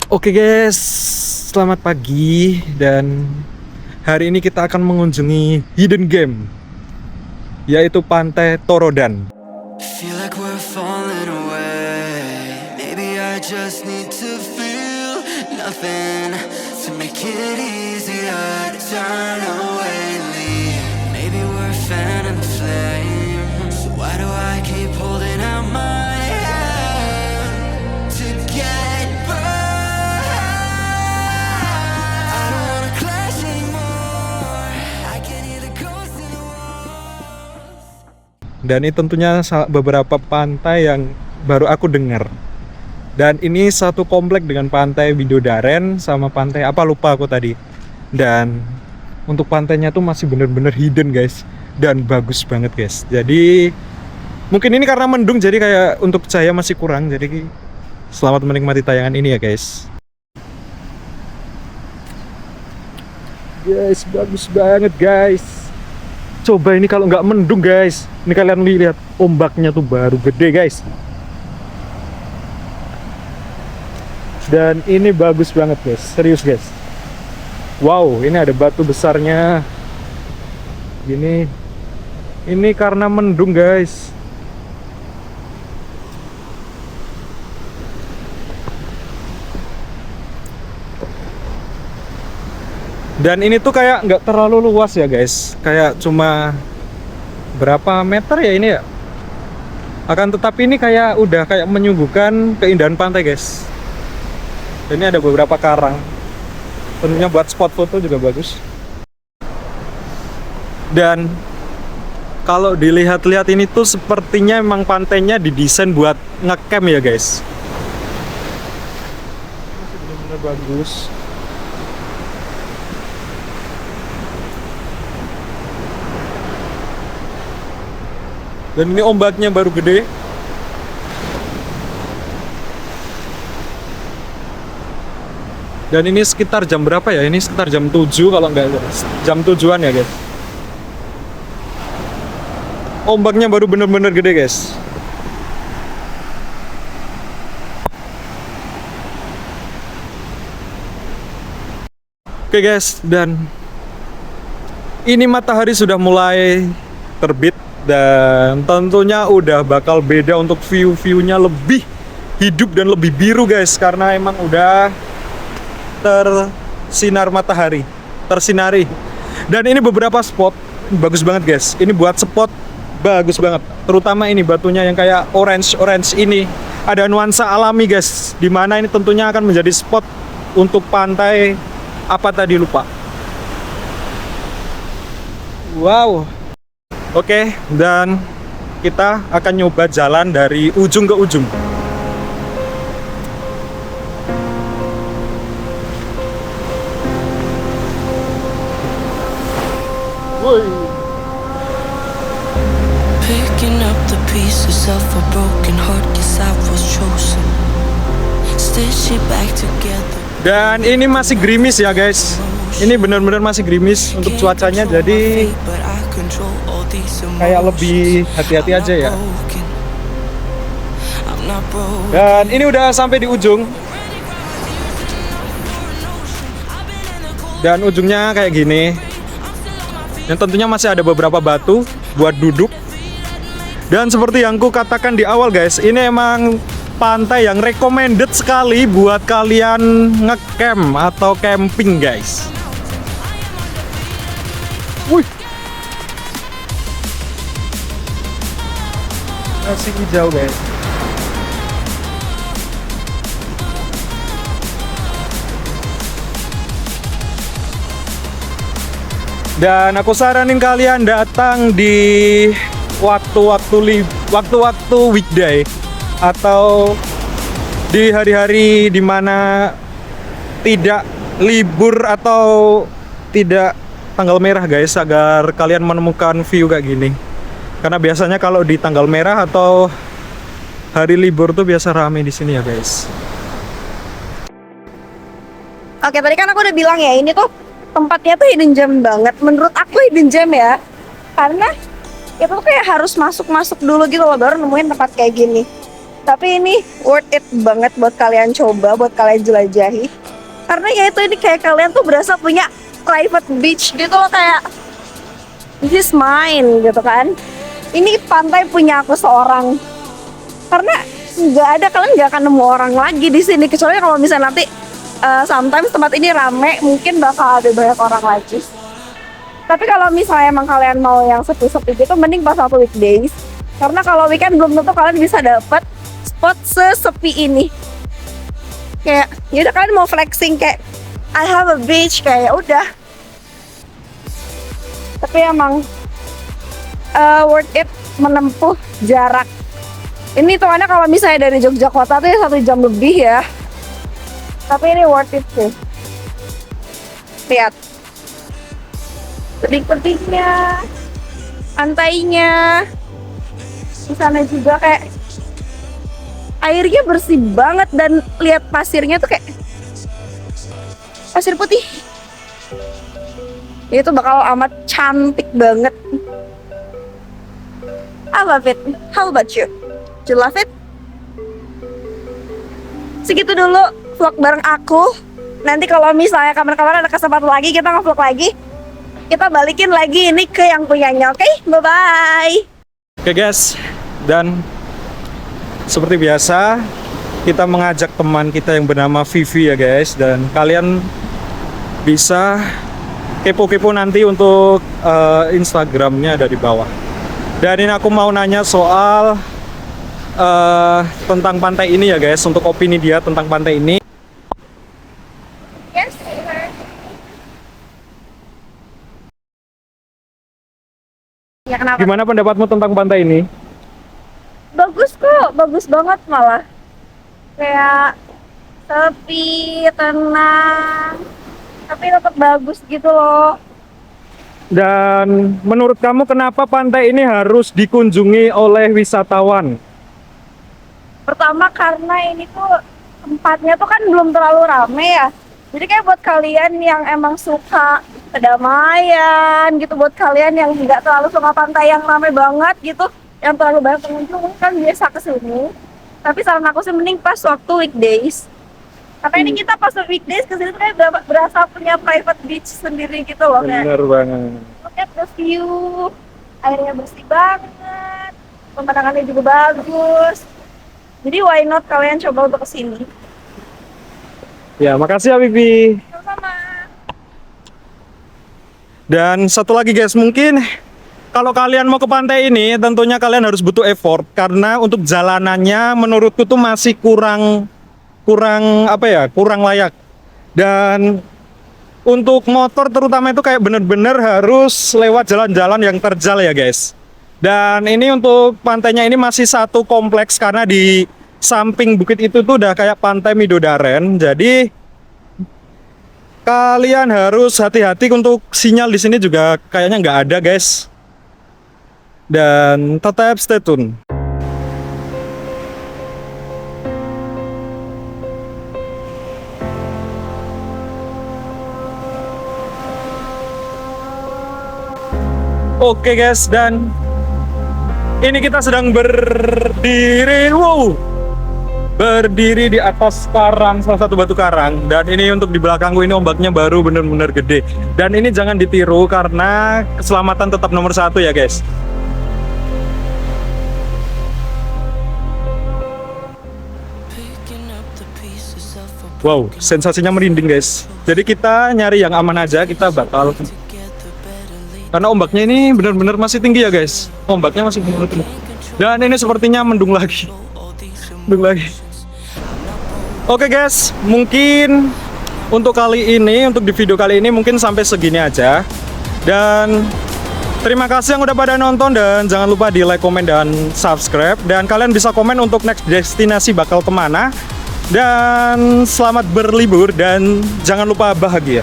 Oke guys, selamat pagi dan hari ini kita akan mengunjungi hidden game, yaitu Pantai Torodan. Feel like we're falling away. Maybe I just need to feel nothing to make it easier to turn away, leave. Maybe we're fan and flame. So why do I keep holding out my hand to get burned? I don't wanna clash anymore. I can hear the ghosts in the walls. Dan ini tentunya beberapa pantai yang baru aku dengar. Dan ini satu komplek dengan pantai Widodaren sama pantai apa lupa aku tadi. Dan untuk pantainya tuh masih bener-bener hidden guys. Dan bagus banget guys. Jadi mungkin ini karena mendung jadi kayak untuk cahaya masih kurang. Jadi selamat menikmati tayangan ini ya guys. Guys, bagus banget guys. Coba ini kalau nggak mendung guys. Ini kalian lihat ombaknya tuh baru gede guys. Dan ini bagus banget guys, serius guys. Wow, ini ada batu besarnya. Ini karena mendung guys. Dan ini tuh kayak nggak terlalu luas ya guys. Kayak cuma berapa meter ya ini ya. Akan tetapi ini kayak udah kayak menyuguhkan keindahan pantai guys. Ini ada beberapa karang. Tentunya buat spot foto juga bagus. Dan kalau dilihat-lihat ini tuh sepertinya emang pantainya didesain buat ngecamp ya guys. Masih benar-benar bagus. Dan ini ombaknya baru gede. Dan ini sekitar jam berapa ya? Ini sekitar jam 7 kalau nggak jam 7-an ya guys. Ombaknya baru bener-bener gede guys. Oke guys, dan ini matahari sudah mulai terbit. Dan tentunya udah bakal beda untuk view-viewnya lebih hidup dan lebih biru guys. Karena emang udah tersinar matahari, tersinari. Dan ini beberapa spot bagus banget guys. Ini buat spot bagus banget. Terutama ini batunya yang kayak orange ini. Ada nuansa alami guys. Dimana ini tentunya akan menjadi spot untuk pantai apa tadi lupa. Wow. Oke, dan kita akan nyoba jalan dari ujung ke ujung. Picking up the pieces of a broken heart, guess I was chosen. Stitch it back together. Dan ini masih gerimis ya guys. Ini benar-benar masih gerimis untuk cuacanya, jadi kayak lebih hati-hati aja ya. Dan ini udah sampai di ujung. Dan ujungnya kayak gini. Yang tentunya masih ada beberapa batu buat duduk. Dan seperti yang ku katakan di awal guys, ini emang pantai yang recommended sekali buat kalian ngecamp atau camping guys. Wih, masih hijau guys. Dan aku saranin kalian datang di waktu-waktu weekday atau di hari-hari dimana tidak libur atau tidak tanggal merah guys, agar kalian menemukan view kayak gini. Karena biasanya kalau di tanggal merah atau hari libur tuh biasa rame di sini ya guys. Oke, tadi kan aku udah bilang ya, ini tuh tempatnya tuh hidden gem banget. Menurut aku hidden gem ya, karena itu tuh kayak harus masuk dulu gitu loh, baru nemuin tempat kayak gini. Tapi ini worth it banget buat kalian coba, buat kalian jelajahi. Karena ya itu, ini kayak kalian tuh berasa punya private beach gitu loh, kayak this is mine gitu kan. Ini pantai punya aku seorang. Karena nggak ada, kalian nggak akan nemu orang lagi di sini, kecuali kalau misalnya nanti sometimes tempat ini rame, mungkin bakal ada banyak orang lagi. Tapi kalau misalnya emang kalian mau yang sepi-sepi gitu, mending pas waktu weekdays. Karena kalau weekend belum tentu kalian bisa dapat spot sesepi ini. Kayak yaudah, kalian mau flexing kayak I have a beach, kayak udah. Tapi emang worth it menempuh jarak. Ini hitungannya kalau misalnya dari Jogja kota tuh ya 1 jam lebih ya. Tapi ini worth it sih. Lihat tebing-tebingnya, pantainya. Di sana juga kayak airnya bersih banget, dan lihat pasirnya tuh kayak pasir putih. Itu bakal amat cantik banget. I love it. How about you? Do you love it? Segitu dulu vlog bareng aku. Nanti kalau misalnya kapan-kapan ada kesempatan lagi, kita nge-vlog lagi. Kita balikin lagi ini ke yang punyanya, oke? Bye-bye. Oke guys, dan seperti biasa kita mengajak teman kita yang bernama Vivi ya guys, dan kalian bisa kepo-kepo nanti untuk Instagramnya ada di bawah. Dan ini aku mau nanya soal tentang pantai ini ya guys, untuk opini dia tentang pantai ini. Yes, sir. Ya, kenapa? Gimana pendapatmu tentang pantai ini? Bagus kok, bagus banget malah. Kayak sepi, tenang, tapi tetap bagus gitu loh. Dan menurut kamu kenapa pantai ini harus dikunjungi oleh wisatawan? Pertama karena ini tuh tempatnya tuh kan belum terlalu rame ya. Jadi kayak buat kalian yang emang suka kedamaian gitu, buat kalian yang nggak terlalu suka pantai yang rame banget gitu, yang terlalu banyak pengunjung, kan biasa kesini. Tapi saran aku sih mending pas waktu weekdays. Karena ini kita pas weekdays kesini tuh kayak berasa punya private beach sendiri gitu loh. Bener banget. Look at the view, airnya bersih banget, pemandangannya juga bagus. Jadi why not kalian coba untuk kesini? Ya, makasih ya Vivi. Sama-sama. Dan satu lagi guys, mungkin kalau kalian mau ke pantai ini tentunya kalian harus butuh effort, karena untuk jalanannya menurutku tuh masih kurang layak. Dan untuk motor terutama itu kayak bener-bener harus lewat jalan-jalan yang terjal ya guys. Dan ini untuk pantainya ini masih satu kompleks, karena di samping bukit itu tuh udah kayak pantai Midodaren. Jadi kalian harus hati-hati, untuk sinyal di sini juga kayaknya nggak ada guys. Dan tetap stay tune. Oke guys, dan ini kita sedang berdiri di atas karang, salah satu batu karang. Dan ini untuk di belakangku ini ombaknya baru bener-bener gede. Dan ini jangan ditiru karena keselamatan tetap nomor 1 ya guys. Wow, sensasinya merinding guys. Jadi kita nyari yang aman aja, kita bakal, karena ombaknya ini benar-benar masih tinggi ya guys. Ombaknya masih benar-benar tinggi. Dan ini sepertinya mendung lagi. Oke guys, mungkin untuk kali ini, untuk di video kali ini mungkin sampai segini aja. Dan terima kasih yang udah pada nonton, dan jangan lupa di like, komen, dan subscribe. Dan kalian bisa komen untuk next destinasi bakal kemana. Dan selamat berlibur, dan jangan lupa bahagia.